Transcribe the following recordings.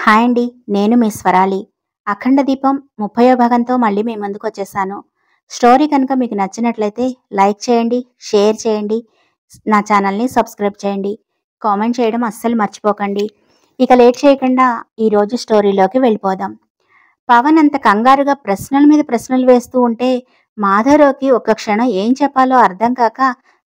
Hi అండి. నేను మీ స్వరాలి. 'అఖండ దీపం' 30వ భాగంతో మళ్ళీ మీ ముందుకొచ్చేసాను. స్టోరీ కనుక మీకు నచ్చినట్లయితే లైక్ చేయండి, షేర్ చేయండి, నా ఛానల్‌ని సబ్స్క్రైబ్ చేయండి. కామెంట్ చేయడం అస్సలు మర్చిపోకండి. ఇక లేట్ చేయకుండా ఈరోజు స్టోరీలోకి వెళ్ళిపోదాం. పవన్ అంత కంగారుగా ప్రశ్నల మీద ప్రశ్నలు వేస్తూ ఉంటే మాధవరావుకి ఒక్క క్షణం ఏం చెప్పాలో అర్థం కాక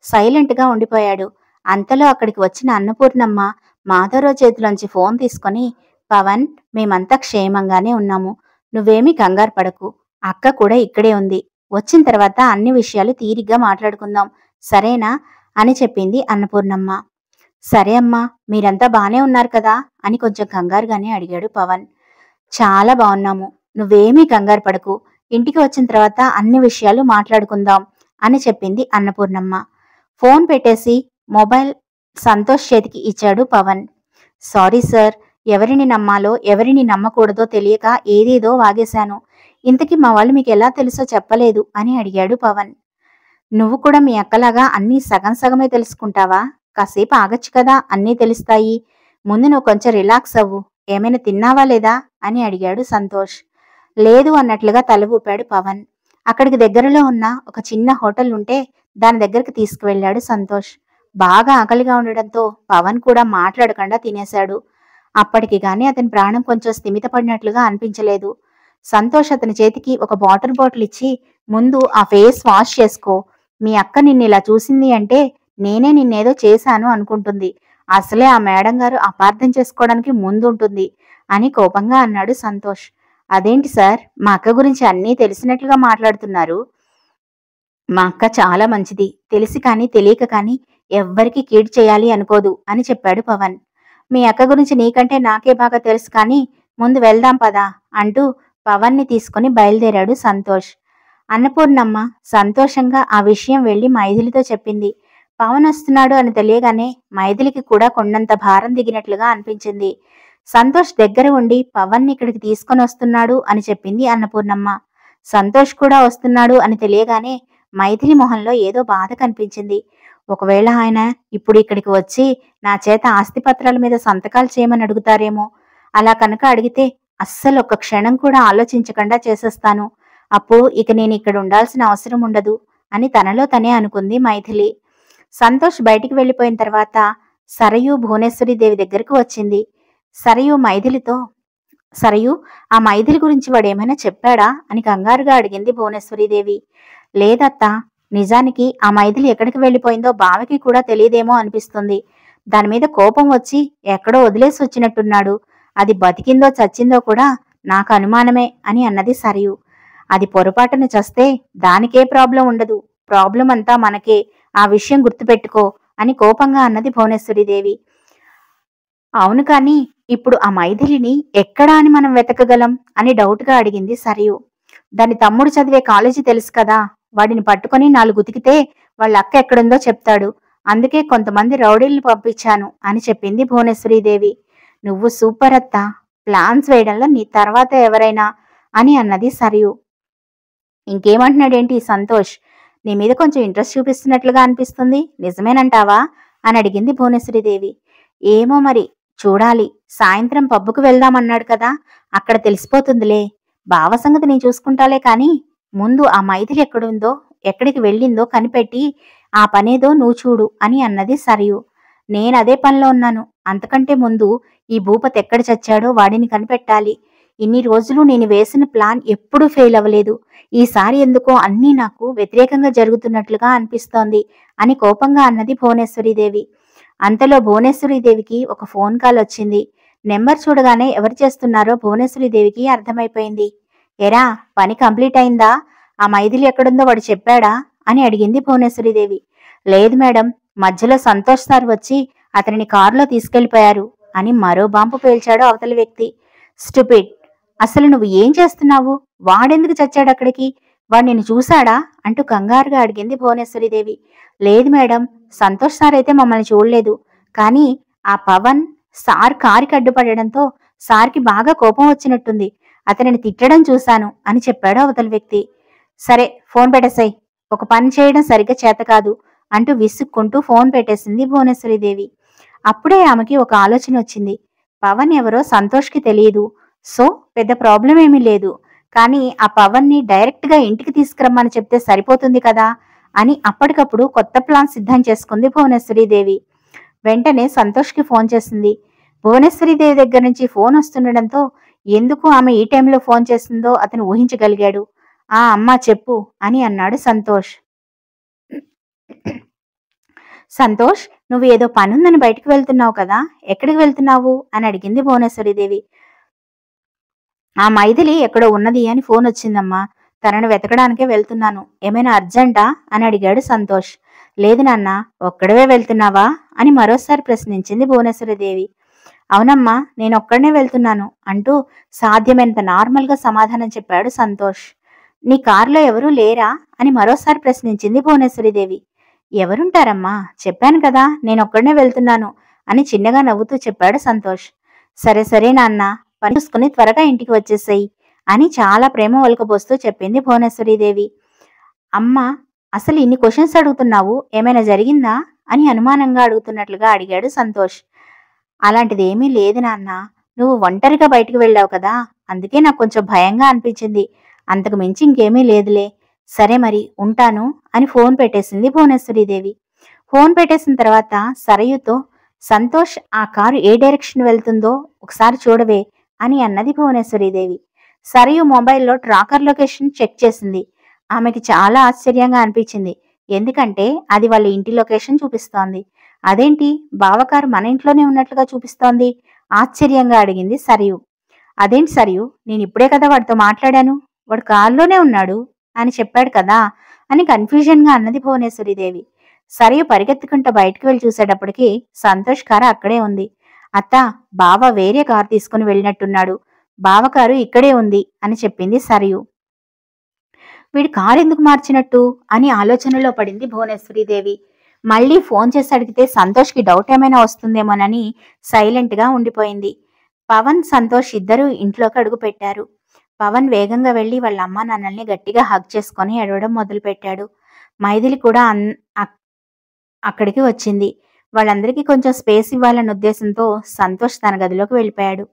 సైలెంట్‌గా ఉండిపోయాడు. అంతలో అక్కడికి వచ్చిన అన్నపూర్ణమ్మ మాధవరావు చేతిలోంచి ఫోన్ తీసుకొని, పవన్, మేమంతా క్షేమంగానే ఉన్నాము. నువ్వేమీ కంగారు పడకు. అక్క కూడా ఇక్కడే ఉంది. వచ్చిన తర్వాత అన్ని విషయాలు తీరిగ్గా మాట్లాడుకుందాం. సరేనా? అని చెప్పింది అన్నపూర్ణమ్మ. సరే అమ్మా, మీరంతా బానే ఉన్నారు కదా? అని కొంచెం కంగారుగానే అడిగాడు పవన్. చాలా బాగున్నాము. నువ్వేమీ కంగారు పడకు. ఇంటికి వచ్చిన తర్వాత అన్ని విషయాలు మాట్లాడుకుందాం అని చెప్పింది అన్నపూర్ణమ్మ. ఫోన్ పెట్టేసి మొబైల్ సంతోష్ చేతికి ఇచ్చాడు పవన్. సారీ సార్, ఎవరిని నమ్మాలో ఎవరిని నమ్మకూడదో తెలియక ఏదేదో వాగేశాను. ఇంతకీ మా వాళ్ళు మీకు ఎలా తెలుసో చెప్పలేదు అని అడిగాడు పవన్. నువ్వు కూడా మీ అక్కలాగా అన్నీ సగం సగమే తెలుసుకుంటావా? కాసేపు ఆగచ్చు కదా, అన్నీ తెలుస్తాయి. ముందు నువ్వు కొంచెం రిలాక్స్ అవ్వు. ఏమైనా తిన్నావా లేదా అని అడిగాడు సంతోష్. లేదు అన్నట్లుగా తల ఊపాడు పవన్. అక్కడికి దగ్గరలో ఉన్న ఒక చిన్న హోటల్ ఉంటే దాని దగ్గరికి తీసుకువెళ్ళాడు సంతోష్. బాగా ఆకలిగా ఉండడంతో పవన్ కూడా మాట్లాడకుండా తినేశాడు. అప్పటికి గాని అతని ప్రాణం కొంచెం స్థిమితపడినట్లుగా అనిపించలేదు. సంతోష్ అతని చేతికి ఒక వాటర్ బాటిల్ ఇచ్చి, ముందు ఆ ఫేస్ వాష్ చేసుకో. మీ అక్క నిన్ను ఇలా చూసింది అంటే నేనే నిన్నేదో చేశాను అనుకుంటుంది. అసలే ఆ మేడం గారు అపార్థం చేసుకోవడానికి ముందుంటుంది అని కోపంగా అన్నాడు సంతోష్. అదేంటి సార్, మా అక్క గురించి అన్నీ తెలిసినట్లుగా మాట్లాడుతున్నారు? మా అక్క చాలా మంచిది. తెలిసి కానీ తెలియక కానీ ఎవ్వరికీ కీడు చేయాలి అనుకోదు అని చెప్పాడు పవన్. మీ అక్క గురించి నీకంటే నాకే బాగా తెలుసు కానీ ముందు వెళ్దాం పదా అంటూ పవన్ని తీసుకుని బయలుదేరాడు సంతోష్. అన్నపూర్ణమ్మ సంతోషంగా ఆ విషయం వెళ్లి మైథిలితో చెప్పింది. పవన్ వస్తున్నాడు అని తెలియగానే మైథిలికి కూడా కొండంత భారం దిగినట్లుగా అనిపించింది. సంతోష్ దగ్గర ఉండి పవన్ని ఇక్కడికి తీసుకొని వస్తున్నాడు అని చెప్పింది అన్నపూర్ణమ్మ. సంతోష్ కూడా వస్తున్నాడు అని తెలియగానే మైథిలి మొహంలో ఏదో బాధ కనిపించింది. ఒకవేళ ఆయన ఇప్పుడు ఇక్కడికి వచ్చి నా చేత ఆస్తిపత్రాల మీద సంతకాలు చేయమని అడుగుతారేమో. అలా కనుక అడిగితే అస్సలు ఒక్క క్షణం కూడా ఆలోచించకుండా చేసేస్తాను. అప్పుడు ఇక నేను ఇక్కడ ఉండాల్సిన అవసరం ఉండదు అని తనలో తనే అనుకుంది మైథిలి. సంతోష్ బయటికి వెళ్ళిపోయిన తర్వాత సరయు భువనేశ్వరి దేవి దగ్గరకు వచ్చింది. సరయు మైథిలితో, సరయు, ఆ మైథిలి గురించి వాడేమైనా చెప్పాడా అని కంగారుగా అడిగింది భువనేశ్వరీదేవి. లేదత్తా, నిజానికి ఆ మైథిలి ఎక్కడికి వెళ్ళిపోయిందో బావకి కూడా తెలియదేమో అనిపిస్తుంది. దానిమీద కోపం వచ్చి ఎక్కడో వదిలేసి వచ్చినట్టున్నాడు. అది బతికిందో చచ్చిందో కూడా నాకు అనుమానమే అని అన్నది సరయు. అది పొరపాటున చస్తే దానికే ప్రాబ్లం ఉండదు. ప్రాబ్లం అంతా మనకే. ఆ విషయం గుర్తుపెట్టుకో అని కోపంగా అన్నది భువనేశ్వరీదేవి. అవును, కానీ ఇప్పుడు ఆ మైథిలిని ఎక్కడా అని మనం వెతకగలం అని డౌట్గా అడిగింది సరయు. దాని తమ్ముడు చదివే కాలేజీ తెలుసు కదా, వాడిని పట్టుకొని 4 ఉతికితే వాళ్ళ అక్క ఎక్కడుందో చెప్తాడు. అందుకే కొంతమంది రౌడీల్ని పంపించాను అని చెప్పింది భువనేశ్వరీదేవి. నువ్వు సూపర్ అత్తా, ప్లాన్స్ వేయడంలో నీ తర్వాత ఎవరైనా అని అన్నది సరయు. ఇంకేమంటున్నాడేంటి సంతోష్? నీ మీద కొంచెం ఇంట్రెస్ట్ చూపిస్తున్నట్లుగా అనిపిస్తుంది. నిజమేనంటావా అని అడిగింది భువనేశ్వరీదేవి. ఏమో మరి, చూడాలి. సాయంత్రం పబ్బుకు వెళ్దామన్నాడు కదా, అక్కడ తెలిసిపోతుందిలే. బావ సంగతి నేను చూసుకుంటాలే కానీ ముందు ఆ మైథిలి ఎక్కడుందో, ఎక్కడికి వెళ్ళిందో కనిపెట్టి ఆ పనేదో నువ్వు చూడు అని అన్నది సరయు. నేనదే పనిలో ఉన్నాను. అంతకంటే ముందు ఈ భూపతి ఎక్కడ చచ్చాడో వాడిని కనిపెట్టాలి. ఇన్ని రోజులు నేను వేసిన ప్లాన్ ఎప్పుడూ ఫెయిల్ అవ్వలేదు. ఈసారి ఎందుకో అన్నీ నాకు వ్యతిరేకంగా జరుగుతున్నట్లుగా అనిపిస్తోంది అని కోపంగా అన్నది భువనేశ్వరీదేవి. అంతలో భువనేశ్వరీదేవికి ఒక ఫోన్ కాల్ వచ్చింది. నెంబర్ చూడగానే ఎవరు చేస్తున్నారో భువనేశ్వరీదేవికి అర్థమైపోయింది. ఎరా, పని కంప్లీట్ అయిందా? ఆ మైథిలి ఎక్కడుందో వాడు చెప్పాడా అని అడిగింది భువనేశ్వరీదేవి. లేదు మేడం, మధ్యలో సంతోష్ సార్ వచ్చి అతనిని కారులో తీసుకెళ్లిపోయారు అని మరో బాంబు పేల్చాడు అవతలి వ్యక్తి. స్టూపిడ్, అసలు నువ్వు ఏం చేస్తున్నావు? వాడెందుకు చచ్చాడు అక్కడికి? వాడు నిన్ను చూశాడా అంటూ కంగారుగా అడిగింది భువనేశ్వరీదేవి. లేదు మేడం, సంతోష్ సార్ అయితే మమ్మల్ని చూడలేదు. కానీ ఆ పవన్ సార్ కారుకి అడ్డుపడడంతో సార్కి బాగా కోపం వచ్చినట్టుంది. అతనిని తిట్టడం చూశాను అని చెప్పాడు అవతలి వ్యక్తి. సరే, ఫోన్ పెట్టేసాయి. ఒక పని చేయడం సరిగ్గా చేత కాదు అంటూ విసుక్కుంటూ ఫోన్ పెట్టేసింది భువనేశ్వరీదేవి. అప్పుడే ఆమెకి ఒక ఆలోచన వచ్చింది. పవన్ ఎవరో సంతోష్కి తెలియదు. సో పెద్ద ప్రాబ్లం ఏమీ లేదు. కానీ ఆ పవన్ని డైరెక్ట్గా ఇంటికి తీసుకురమ్మని చెప్తే సరిపోతుంది కదా అని అప్పటికప్పుడు కొత్త ప్లాన్ సిద్ధం చేసుకుంది భువనేశ్వరీదేవి. వెంటనే సంతోష్కి ఫోన్ చేసింది. భువనేశ్వరీదేవి దగ్గర నుంచి ఫోన్ వస్తుండడంతో ఎందుకు ఆమె ఈ టైంలో ఫోన్ చేసిందో అతను ఊహించగలిగాడు. ఆ అమ్మా చెప్పు అని అన్నాడు సంతోష్. సంతోష్, నువ్వు ఏదో పనుందని బయటికి వెళ్తున్నావు కదా, ఎక్కడికి వెళ్తున్నావు అని అడిగింది భువనేశ్వరీదేవి. ఆ మైథిలి ఎక్కడో ఉన్నది అని ఫోన్ వచ్చిందమ్మా, తనను వెతకడానికే వెళ్తున్నాను, ఏమైనా అర్జెంటా అని అడిగాడు సంతోష్. లేదు నాన్న, ఒక్కడవే వెళ్తున్నావా అని మరోసారి ప్రశ్నించింది భువనేశ్వరీదేవి. అవునమ్మా, నేను ఒక్కడనే వెళ్తున్నాను అంటూ సాధ్యమైనంత నార్మల్గా సమాధానం చెప్పాడు సంతోష్. నీ కారులో ఎవరూ లేరా అని మరోసారి ప్రశ్నించింది భువనేశ్వరీదేవి. ఎవరుంటారమ్మా, చెప్పాను కదా నేను ఒక్కడనే వెళ్తున్నాను అని చిన్నగా నవ్వుతూ చెప్పాడు సంతోష్. సరే సరే నాన్న, పని చూసుకుని త్వరగా ఇంటికి వచ్చేసేయి అని చాలా ప్రేమ ఒలకబోస్తూ చెప్పింది భువనేశ్వరీదేవి. అమ్మ, అసలు ఇన్ని క్వశ్చన్స్ అడుగుతున్నావు, ఏమైనా జరిగిందా అని అనుమానంగా అడుగుతున్నట్లుగా అడిగాడు సంతోష్. అలాంటిది ఏమీ లేదు నాన్న, నువ్వు ఒంటరిగా బయటికి వెళ్ళావు కదా, అందుకే నాకు కొంచెం భయంగా అనిపించింది, అంతకు మించి ఇంకేమీ లేదులే. సరే మరి ఉంటాను అని ఫోన్ పెట్టేసింది భువనేశ్వరీదేవి. ఫోన్ పెట్టేసిన తర్వాత సరయుతో, సంతోష్ ఆ కారు ఏ డైరెక్షన్ వెళ్తుందో ఒకసారి చూడవే అని అన్నది భువనేశ్వరీదేవి. సరయు మొబైల్లో ట్రాకర్ లొకేషన్ చెక్ చేసింది. ఆమెకి చాలా ఆశ్చర్యంగా అనిపించింది. ఎందుకంటే అది వాళ్ళ ఇంటి లొకేషన్ చూపిస్తోంది. అదేంటి, బావకారు మన ఇంట్లోనే ఉన్నట్లుగా చూపిస్తోంది ఆశ్చర్యంగా అడిగింది సరయు. అదేంటి సరయు, నేను ఇప్పుడే కదా వాడితో మాట్లాడాను, వాడు కారులోనే ఉన్నాడు అని చెప్పాడు కదా అని కన్ఫ్యూజన్గా అన్నది భువనేశ్వరీదేవి. సరయు పరిగెత్తుకుంటూ బయటకు వెళ్ళి చూసేటప్పటికి సంతోష్ కారు అక్కడే ఉంది. అత్త, బావ వేరే కారు తీసుకుని వెళ్ళినట్టున్నాడు, బావకారు ఇక్కడే ఉంది అని చెప్పింది సరయు. వీడు కారు ఎందుకు మార్చినట్టు అని ఆలోచనలో పడింది భువనేశ్వరీదేవి. మళ్ళీ ఫోన్ చేసి అడిగితే సంతోష్కి డౌట్ ఏమైనా వస్తుందేమోనని సైలెంట్గా ఉండిపోయింది. పవన్, సంతోష్ ఇద్దరూ ఇంట్లోకి అడుగు పెట్టారు. పవన్ వేగంగా వెళ్లి వాళ్ళ అమ్మా నాన్నల్ని గట్టిగా హగ్ చేసుకొని ఏడవడం మొదలుపెట్టాడు. మైథిలి కూడా అక్కడికి వచ్చింది. వాళ్ళందరికీ కొంచెం స్పేస్ ఇవ్వాలన్న ఉద్దేశంతో సంతోష్ తన గదిలోకి వెళ్ళిపోయాడు.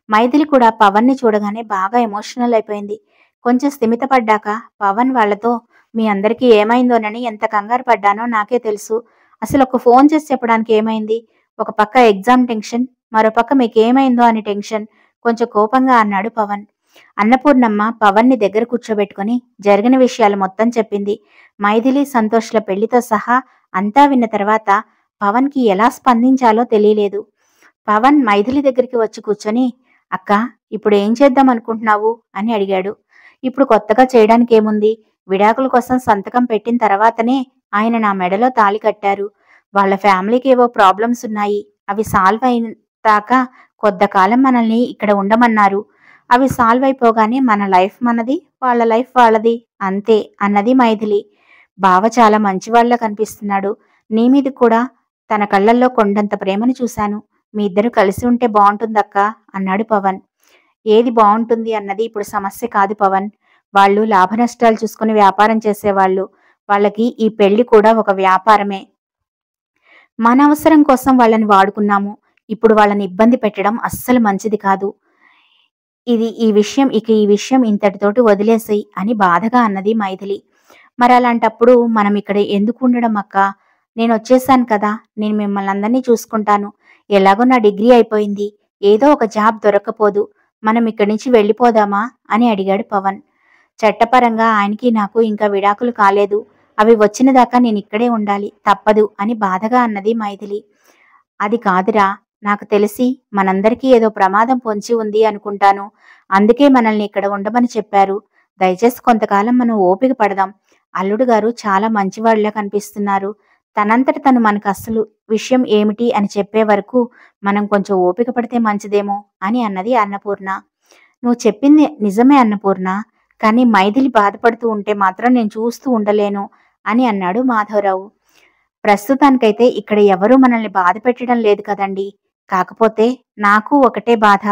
మైథిలి కూడా పవన్ని చూడగానే బాగా ఎమోషనల్ అయిపోయింది. కొంచెం స్థిమితపడ్డాక పవన్ వాళ్లతో, మీ అందరికీ ఏమైందోనని ఎంత కంగారు పడ్డానో నాకే తెలుసు, అసలు ఒక ఫోన్ చేసి చెప్పడానికి ఏమైంది, ఒక పక్క ఎగ్జామ్ టెన్షన్, మరోపక్క మీకేమైందో అని టెన్షన్, కొంచెం కోపంగా అన్నాడు పవన్. అన్నపూర్ణమ్మ పవన్ని దగ్గర కూర్చోబెట్టుకుని జరిగిన విషయాలు మొత్తం చెప్పింది. మైథిలి, సంతోష్ల పెళ్లితో సహా అంతా విన్న తర్వాత పవన్కి ఎలా స్పందించాలో తెలియలేదు. పవన్ మైథిలి దగ్గరికి వచ్చి కూర్చొని, అక్క, ఇప్పుడు ఏం చేద్దాం అనుకుంటున్నావు అని అడిగాడు. ఇప్పుడు కొత్తగా చేయడానికి ఏముంది, విడాకుల కోసం సంతకం పెట్టిన తర్వాతనే ఆయన నా మెడలో తాళి కట్టారు. వాళ్ళ ఫ్యామిలీకి ఏవో ప్రాబ్లమ్స్ ఉన్నాయి, అవి సాల్వ్ అయినాక కొంతకాలం మనల్ని ఇక్కడ ఉండమన్నారు. అవి సాల్వ్ అయిపోగానే మన లైఫ్ మనది, వాళ్ళ లైఫ్ వాళ్ళది, అంతే అన్నది మైథిలి. బావ చాలా మంచివాళ్లా కనిపిస్తున్నాడు, నీ మీద కూడా తన కళ్ళల్లో కొండంత ప్రేమను చూశాను, మీ ఇద్దరు కలిసి ఉంటే బాగుంటుందక్క అన్నాడు పవన్. ఏది బాగుంటుంది అన్నది ఇప్పుడు సమస్య కాదు పవన్, వాళ్ళు లాభ నష్టాలు చూసుకుని వ్యాపారం చేసేవాళ్ళు, వాళ్ళకి ఈ పెళ్లి కూడా ఒక వ్యాపారమే. మన అవసరం కోసం వాళ్ళని వాడుకున్నాము, ఇప్పుడు వాళ్ళని ఇబ్బంది పెట్టడం అస్సలు మంచిది కాదు. ఈ విషయం ఇంతటితోటి వదిలేసేయి అని బాధగా అన్నది మైథిలి. మరి అలాంటప్పుడు మనం ఇక్కడ ఎందుకు ఉండడం అక్క, నేను వచ్చేసాను కదా, నేను మిమ్మల్ని అందరినీ చూసుకుంటాను, ఎలాగో నా డిగ్రీ అయిపోయింది, ఏదో ఒక జాబ్ దొరకపోదు, మనం ఇక్కడి నుంచి వెళ్ళిపోదామా అని అడిగాడు పవన్. చట్టపరంగా ఆయనకి నాకు ఇంకా విడాకులు కాలేదు, అవి వచ్చిన దాకా నేను ఇక్కడే ఉండాలి, తప్పదు అని బాధగా అన్నది మైథిలి. అది కాదురా, నాకు తెలిసి మనందరికీ ఏదో ప్రమాదం పొంచి ఉంది అనుకుంటాను, అందుకే మనల్ని ఇక్కడ ఉండమని చెప్పారు, దయచేసి కొంతకాలం మనం ఓపిక పడదాం, అల్లుడు గారు చాలా మంచివాళ్లా కనిపిస్తున్నారు, తనంతట తను మనకు అసలు విషయం ఏమిటి అని చెప్పే వరకు మనం కొంచెం ఓపిక పడితే మంచిదేమో అని అన్నది అన్నపూర్ణ. నువ్వు చెప్పింది నిజమే అన్నపూర్ణ, కానీ మైథిలి బాధపడుతూ ఉంటే మాత్రం నేను చూస్తూ ఉండలేను అని అన్నాడు మాధవరావు. ప్రస్తుతానికైతే ఇక్కడ ఎవరూ మనల్ని బాధ పెట్టడం లేదు కదండి, కాకపోతే నాకు ఒకటే బాధ,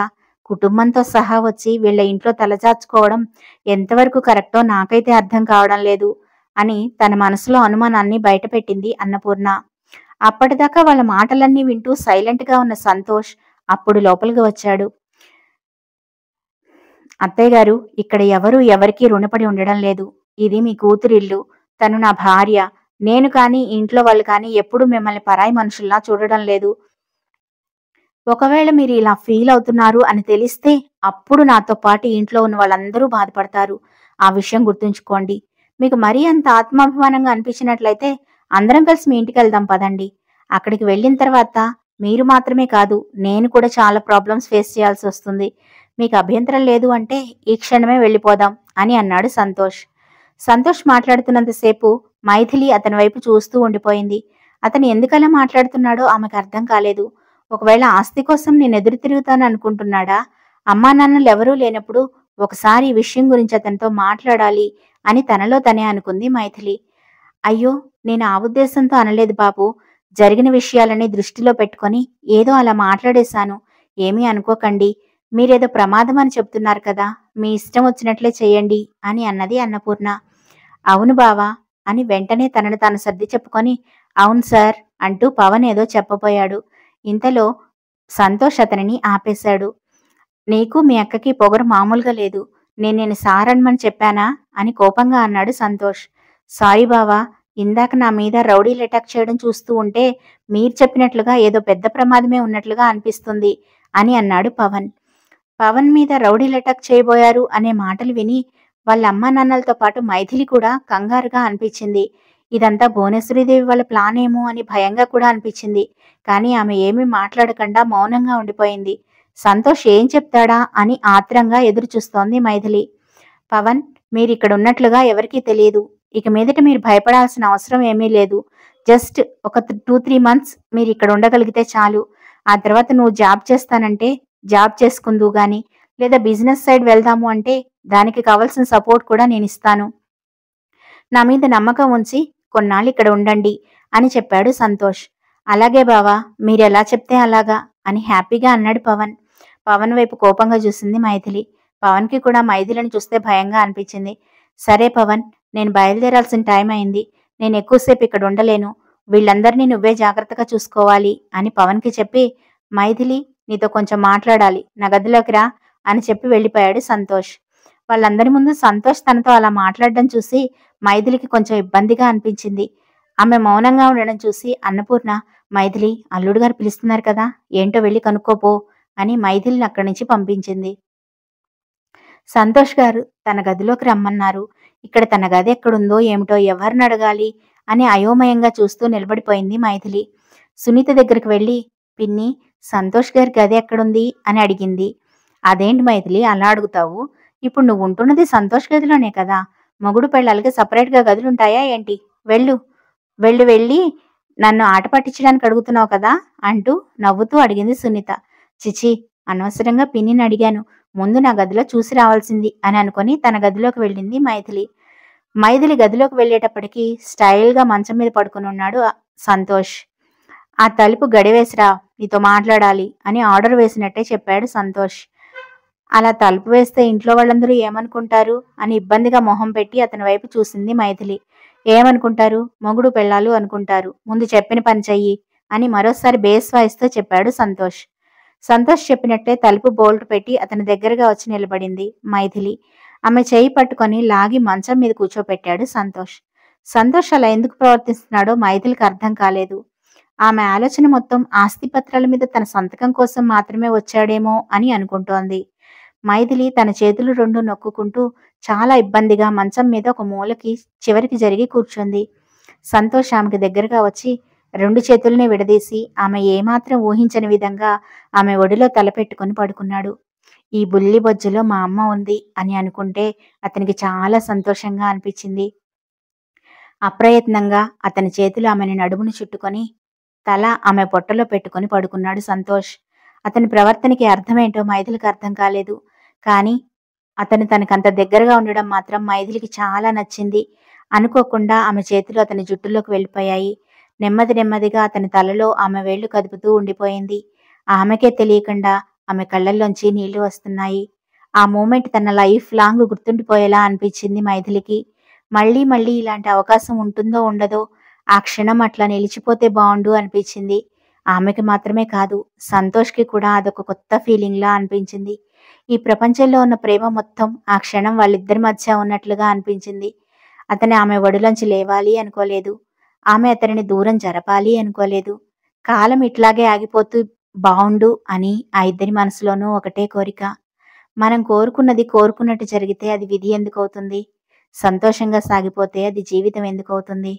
కుటుంబంతో సహా వచ్చి వీళ్ళ ఇంట్లో తలచాచుకోవడం ఎంతవరకు కరెక్టో నాకైతే అర్థం కావడం లేదు అని తన మనసులో అనుమానాన్ని బయటపెట్టింది అన్నపూర్ణ. అప్పటిదాకా వాళ్ళ మాటలన్నీ వింటూ సైలెంట్గా ఉన్న సంతోష్ అప్పుడు లోపలికి వచ్చాడు. అత్తయ్య గారు, ఇక్కడ ఎవరూ ఎవరికీ రుణపడి ఉండడం లేదు. ఇది మీ కూతురిల్లు. తను నా భార్య. నేను కానీ ఇంట్లో వాళ్ళు కానీ ఎప్పుడూ మిమ్మల్ని పరాయి మనుషుల్లా చూడడం లేదు. ఒకవేళ మీరు ఇలా ఫీల్ అవుతున్నారు అని తెలిస్తే అప్పుడు నాతో పాటు ఇంట్లో ఉన్న వాళ్ళందరూ బాధపడతారు. ఆ విషయం గుర్తుంచుకోండి. మీకు మరీ అంత ఆత్మాభిమానంగా అనిపించినట్లయితే అందరం కలిసి మీ ఇంటికెళ్దాం పదండి. అక్కడికి వెళ్ళిన తర్వాత మీరు మాత్రమే కాదు, నేను కూడా చాలా ప్రాబ్లమ్స్ ఫేస్ చేయాల్సి వస్తుంది. మీకు అభ్యంతరం లేదు అంటే ఈ క్షణమే వెళ్ళిపోదాం అని అన్నాడు సంతోష్. సంతోష్ మాట్లాడుతున్నంతసేపు మైథిలి అతని వైపు చూస్తూ ఉండిపోయింది. అతను ఎందుకలా మాట్లాడుతున్నాడో ఆమెకు అర్థం కాలేదు. ఒకవేళ ఆస్తి కోసం నేను ఎదురు తిరుగుతాను అనుకుంటున్నాడా? అమ్మా నాన్నలు ఎవరూ లేనప్పుడు ఒకసారి ఈ విషయం గురించి అతనితో మాట్లాడాలి అని తనలో తనే అనుకుంది మైథిలి. అయ్యో, నేను ఆ ఉద్దేశంతో అనలేదు బాబు. జరిగిన విషయాలని దృష్టిలో పెట్టుకొని ఏదో అలా మాట్లాడేశాను. ఏమీ అనుకోకండి. మీరేదో ప్రమాదం అని చెప్తున్నారు కదా, మీ ఇష్టం వచ్చినట్లే చేయండి అని అన్నది అన్నపూర్ణ. అవును బావా అని వెంటనే తనను తాను సర్ది చెప్పుకొని అవును సార్ అంటూ పవన్ ఏదో చెప్పబోయాడు. ఇంతలో సంతోష్ అతనిని ఆపేశాడు. నీకు మీ అక్కకి పొగరు మామూలుగా లేదు. నేను సార్ అనమని చెప్పానా అని కోపంగా అన్నాడు సంతోష్. సారీ బావా, ఇందాక నా మీద రౌడీలు అటాక్ చేయడం చూస్తూ ఉంటే మీరు చెప్పినట్లుగా ఏదో పెద్ద ప్రమాదమే ఉన్నట్లుగా అనిపిస్తుంది అని అన్నాడు పవన్. పవన్ మీద రౌడీలు అటాక్ చేయబోయారు అనే మాటలు విని వాళ్ళ అమ్మా నాన్నలతో పాటు మైథిలి కూడా కంగారుగా అనిపించింది. ఇదంతా భువనేశ్వరీదేవి వాళ్ళ ప్లాన్ ఏమో అని భయంగా కూడా అనిపించింది. కానీ ఆమె ఏమీ మాట్లాడకుండా మౌనంగా ఉండిపోయింది. సంతోష్ ఏం చెప్తాడా అని ఆత్రంగా ఎదురు చూస్తోంది మైథిలి. పవన్, మీరిక్కడ ఉన్నట్లుగా ఎవరికీ తెలియదు. ఇక మీదట మీరు భయపడాల్సిన అవసరం ఏమీ లేదు. జస్ట్ ఒక 2-3 మంత్స్ మీరు ఇక్కడ ఉండగలిగితే చాలు. ఆ తర్వాత నువ్వు జాబ్ చేస్తానంటే జాబ్ చేసుకుందువు గాని, లేదా బిజినెస్ సైడ్ వెళ్దాము అంటే దానికి కావాల్సిన సపోర్ట్ కూడా నేనిస్తాను. నా మీద నమ్మకం ఉంచి కొన్నాళ్ళు ఇక్కడ ఉండండి అని చెప్పాడు సంతోష్. అలాగే బావా, మీరెలా చెప్తే అలాగా అని హ్యాపీగా అన్నాడు పవన్. పవన్ వైపు కోపంగా చూసింది మైథిలి. పవన్కి కూడా మైథిలిని చూస్తే భయంగా అనిపించింది. సరే పవన్, నేను బయలుదేరాల్సిన టైం అయింది. నేను ఎక్కువసేపు ఇక్కడ ఉండలేను. వీళ్ళందరినీ నువ్వే జాగ్రత్తగా చూసుకోవాలి అని పవన్కి చెప్పి, మైథిలి నీతో కొంచెం మాట్లాడాలి, నా గదిలోకి రా అని చెప్పి వెళ్ళిపోయాడు సంతోష్. వాళ్ళందరి ముందు సంతోష్ తనతో అలా మాట్లాడడం చూసి మైథిలికి కొంచెం ఇబ్బందిగా అనిపించింది. ఆమె మౌనంగా ఉండడం చూసి అన్నపూర్ణ, మైథిలి అల్లుడు గారు పిలుస్తున్నారు కదా, ఏంటో వెళ్ళి కనుక్కోపో అని మైథిలిని అక్కడి నుంచి పంపించింది. సంతోష్ గారు తన గదిలోకి రమ్మన్నారు. ఇక్కడ తన గది ఎక్కడుందో ఏమిటో ఎవరిని అడగాలి అని అయోమయంగా చూస్తూ నిలబడిపోయింది మైథిలి. సునీత దగ్గరికి వెళ్ళి, పిన్ని, సంతోష్ గారి గది ఎక్కడుంది అని అడిగింది. అదేంటి మైథిలి అలా అడుగుతావు? ఇప్పుడు నువ్వు ఉంటున్నది సంతోష్ గదిలోనే కదా. మొగుడు పెళ్ళాలకి సపరేట్గా గదులుంటాయా ఏంటి? వెళ్ళు వెళ్ళి వెళ్ళి నన్ను ఆట పట్టించడానికి అడుగుతున్నావు కదా అంటూ నవ్వుతూ అడిగింది సునీత. చిచి, అనవసరంగా పిన్నిని అడిగాను. ముందు నా గదిలో చూసి రావాల్సింది అని అనుకుని తన గదిలోకి వెళ్ళింది మైథిలి. మైథిలి గదిలోకి వెళ్ళేటప్పటికి స్టైల్గా మంచం మీద పడుకుని ఉన్నాడు సంతోష్. ఆ తలుపు గడివేసిరా, నీతో మాట్లాడాలి అని ఆర్డర్ వేసినట్టే చెప్పాడు సంతోష్. అలా తలుపు వేస్తే ఇంట్లో వాళ్ళందరూ ఏమనుకుంటారు అని ఇబ్బందిగా మొహం పెట్టి అతని వైపు చూసింది మైథిలి. ఏమనుకుంటారు? మొగుడు పెళ్ళాలు అనుకుంటారు. ముందు చెప్పిన పని చెయ్యి అని మరోసారి బేస్ వాయిస్తో చెప్పాడు సంతోష్. సంతోష్ చెప్పినట్టే తలుపు బోల్ట్ పెట్టి అతని దగ్గరగా వచ్చి నిలబడింది మైథిలి. ఆమె చేయి పట్టుకొని లాగి మంచం మీద కూర్చోపెట్టాడు సంతోష్. సంతోష్ అలా ఎందుకు ప్రవర్తిస్తున్నాడో మైథిలికి అర్థం కాలేదు. ఆమె ఆలోచన మొత్తం ఆస్తిపత్రాల మీద తన సంతకం కోసం మాత్రమే వచ్చాడేమో అని అనుకుంటోంది. మైథిలి తన చేతులు రెండు నొక్కుకుంటూ చాలా ఇబ్బందిగా మంచం మీద ఒక మూలకి చివరికి జరిగి కూర్చుంది. సంతోష్ ఆమెకి దగ్గరగా వచ్చి రెండు చేతుల్ని విడదీసి ఆమె ఏమాత్రం ఊహించని విధంగా ఆమె ఒడిలో తలపెట్టుకుని పడుకున్నాడు. ఈ బుల్లి బొజ్జులో మా అమ్మ ఉంది అని అనుకుంటే అతనికి చాలా సంతోషంగా అనిపించింది. అప్రయత్నంగా అతని చేతులు ఆమెని నడుమును చుట్టుకొని తల ఆమె పొట్టలో పెట్టుకుని పడుకున్నాడు సంతోష్. అతని ప్రవర్తనకి అర్థమేంటో మైథిలికి అర్థం కాలేదు. కానీ అతను తనకంత దగ్గరగా ఉండడం మాత్రం మైథిలికి చాలా నచ్చింది. అనుకోకుండా ఆమె చేతులు అతని జుట్టులోకి వెళ్ళిపోయాయి. నెమ్మది నెమ్మదిగా అతని తలలో ఆమె వేళ్లు కదుపుతూ ఉండిపోయింది. ఆమెకే తెలియకుండా ఆమె కళ్ళల్లోంచి నీళ్లు వస్తున్నాయి. ఆ మూమెంట్ తన లైఫ్ లాంగ్ గుర్తుండిపోయేలా అనిపించింది మైథిలికి. మళ్ళీ మళ్ళీ ఇలాంటి అవకాశం ఉంటుందో ఉండదో, ఆ క్షణం అట్లా నిలిచిపోతే బాగుండు అనిపించింది. ఆమెకి మాత్రమే కాదు, సంతోష్‌కి కూడా అదొక కొత్త ఫీలింగ్‌లా అనిపించింది. ఈ ప్రపంచంలో ఉన్న ప్రేమ మొత్తం ఆ క్షణం వాళ్ళిద్దరి మధ్య ఉన్నట్లుగా అనిపించింది. అతను ఆమె ఒడిలోంచి లేవాలి అనుకోలేదు. ఆమె అతనిని దూరం జరపాలి అనుకోలేదు. కాలం ఇట్లాగే ఆగిపోతూ బావుండు అని ఆ ఇద్దరి మనసులోనూ ఒకటే కోరిక. మనం కోరుకున్నది కోరుకున్నట్టు జరిగితే అది విధి ఎందుకవుతుంది? సంతోషంగా సాగిపోతే అది జీవితం ఎందుకవుతుంది?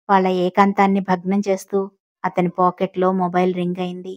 వాళ్ళ ఏకాంతాన్ని భగ్నం చేస్తూ అతని పాకెట్‌లో మొబైల్ రింగ్ అయింది.